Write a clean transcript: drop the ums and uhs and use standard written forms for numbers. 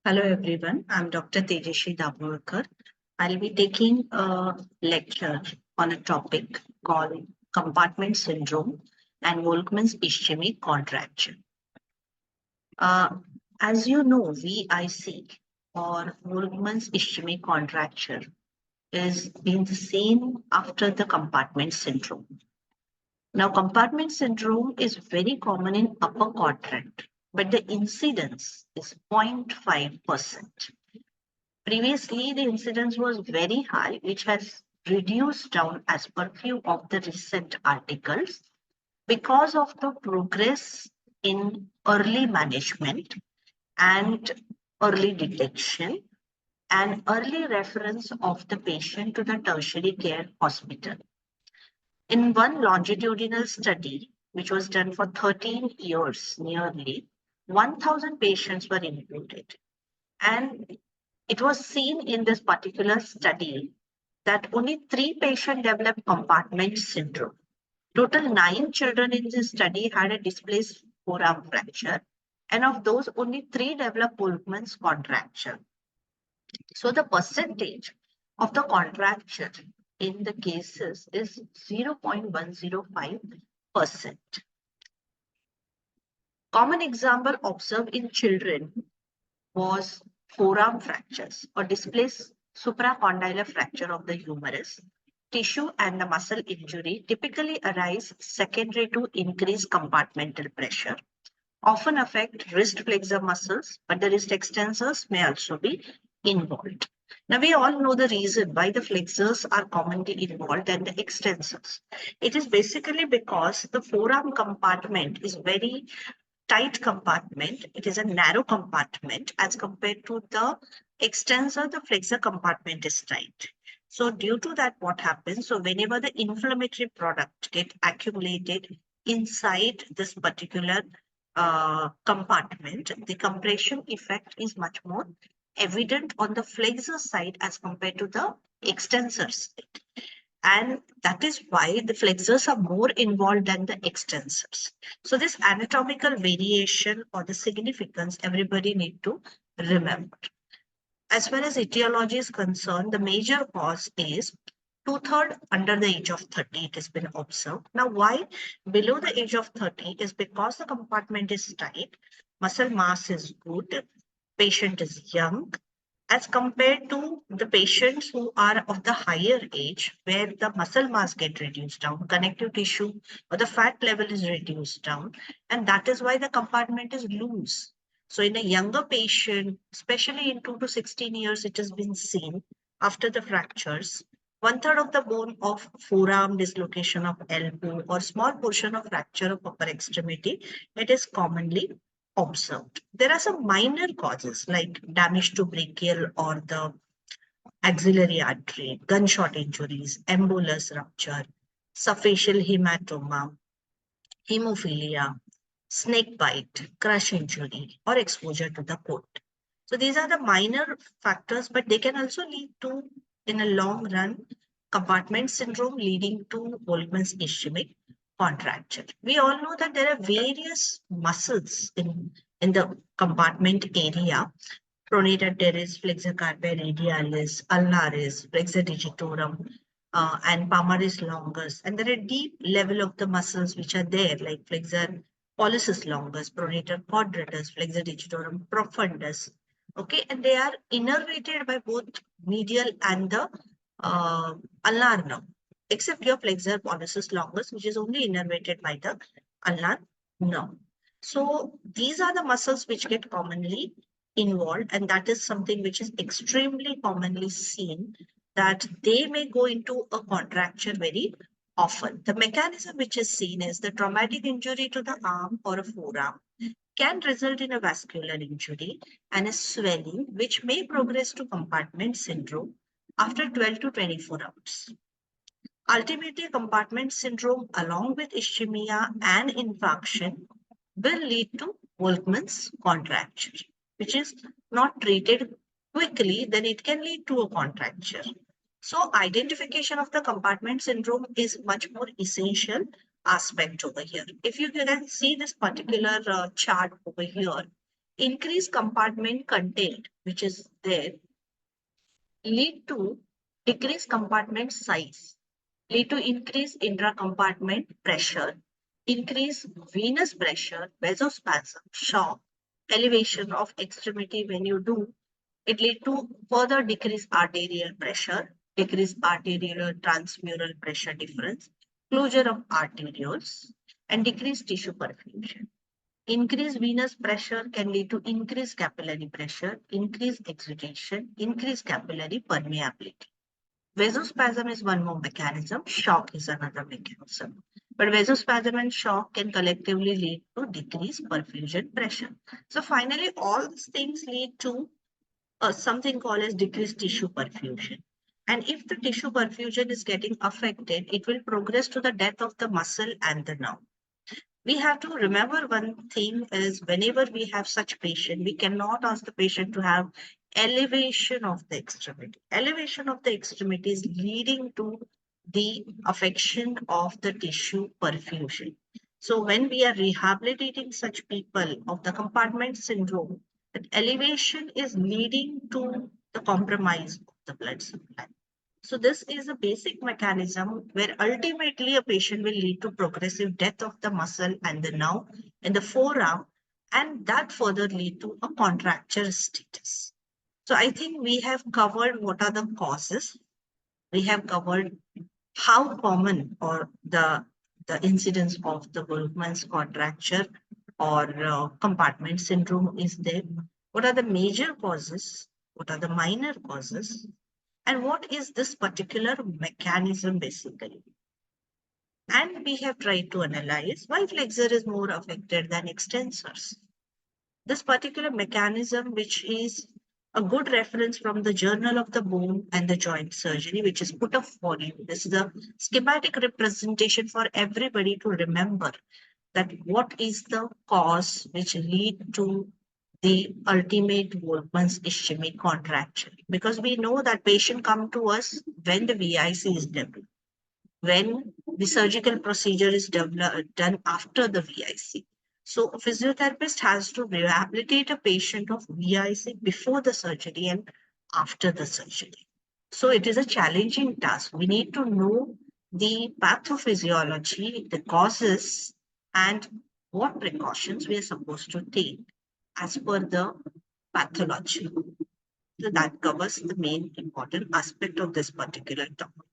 Hello everyone, I'm Dr. Tejashree Dabholkar. I'll be taking a lecture on a topic called compartment syndrome and Volkmann's ischemic contracture. Uh, as you know, VIC or Volkmann's ischemic contracture is being seen after the compartment syndrome. Now, compartment syndrome is very common in upper quadrant, but the incidence is 0.5%. Previously, the incidence was very high, which has reduced down as per few of the recent articles because of the progress in early management and early detection and early reference of the patient to the tertiary care hospital. In one longitudinal study, which was done for 13 years nearly, 1,000 patients were included. And it was seen in this particular study that only 3 patients developed compartment syndrome. Total 9 children in this study had a displaced forearm fracture, and of those, only 3 developed Volkmann's contracture. So the percentage of the contracture in the cases is 0.105%. Common example observed in children was forearm fractures or displaced supracondylar fracture of the humerus. Tissue and the muscle injury typically arise secondary to increased compartmental pressure, often affect wrist flexor muscles, but the wrist extensors may also be involved. Now, we all know the reason why the flexors are commonly involved and the extensors. It is basically because the forearm compartment is very tight compartment. It is a narrow compartment as compared to the extensor, the flexor compartment is tight. So due to that, what happens? So whenever the inflammatory product get accumulated inside this particular compartment, the compression effect is much more evident on the flexor side as compared to the extensor side. And that is why the flexors are more involved than the extensors. So this anatomical variation or the significance, everybody need to remember. As far as etiology is concerned, the major cause is two-thirds under the age of 30, it has been observed. Now, why below the age of 30 is because the compartment is tight, muscle mass is good, patient is young, as compared to the patients who are of the higher age, where the muscle mass get reduced down, connective tissue or the fat level is reduced down, and that is why the compartment is loose. So in a younger patient, especially in 2 to 16 years, it has been seen after the fractures, 1/3 of the bone of forearm, dislocation of elbow, or small portion of fracture of upper extremity, it is commonly observed. There are some minor causes like damage to brachial or the axillary artery, gunshot injuries, embolus rupture, subfacial hematoma, hemophilia, snake bite, crush injury, or exposure to the coat. So these are the minor factors, but they can also lead to, in a long run, compartment syndrome leading to Volkmann's ischemic contracture. We all know that there are various muscles in the compartment area. Pronator teres, flexor carpi radialis, ulnaris, flexor digitorum, and palmaris longus. And there are deep level of the muscles which are there, like flexor pollicis longus, pronator quadratus, flexor digitorum profundus. Okay, and they are innervated by both medial and the ulnar nerve, except your flexor pollicis longus, which is only innervated by the ulnar nerve. So these are the muscles which get commonly involved, and that is something which is extremely commonly seen, that they may go into a contracture very often. The mechanism which is seen is the traumatic injury to the arm or a forearm can result in a vascular injury and a swelling which may progress to compartment syndrome after 12 to 24 hours. Ultimately, compartment syndrome along with ischemia and infarction will lead to Volkmann's contracture, which is not treated quickly, then it can lead to a contracture. So identification of the compartment syndrome is much more essential aspect over here. If you can see this particular chart over here, increased compartment content, which is there, lead to decreased compartment size, lead to increased intra-compartment pressure, increased venous pressure, vasospasm, shock, elevation of extremity when you do. It lead to further decreased arterial pressure, decreased arterial transmural pressure difference, closure of arterioles, and decreased tissue perfusion. Increased venous pressure can lead to increased capillary pressure, increased exudation, increased capillary permeability. Vasospasm is one more mechanism. Shock is another mechanism. But vasospasm and shock can collectively lead to decreased perfusion pressure. So finally, all these things lead to something called as decreased tissue perfusion. And if the tissue perfusion is getting affected, it will progress to the death of the muscle and the nerve. We have to remember one thing is whenever we have such patient, we cannot ask the patient to have elevation of the extremity. Elevation of the extremity is leading to the affection of the tissue perfusion. So when we are rehabilitating such people of the compartment syndrome, that elevation is leading to the compromise of the blood supply. So this is a basic mechanism where ultimately a patient will lead to progressive death of the muscle and the nerve in the forearm, and that further lead to a contracture status. So I think we have covered what are the causes. We have covered how common or the incidence of the Volkmann's contracture or compartment syndrome is there. What are the major causes? What are the minor causes? And what is this particular mechanism basically? And we have tried to analyze why flexor is more affected than extensors. This particular mechanism, which is a good reference from the Journal of the Bone and the Joint Surgery, which is put up for you. This is a schematic representation for everybody to remember that what is the cause which lead to the ultimate Volkmann's ischemic contracture. Because we know that patient come to us when the VIC is developed, when the surgical procedure is done after the VIC. So a physiotherapist has to rehabilitate a patient of VIC before the surgery and after the surgery. So it is a challenging task. We need to know the pathophysiology, the causes, and what precautions we are supposed to take as per the pathology. So that covers the main important aspect of this particular topic.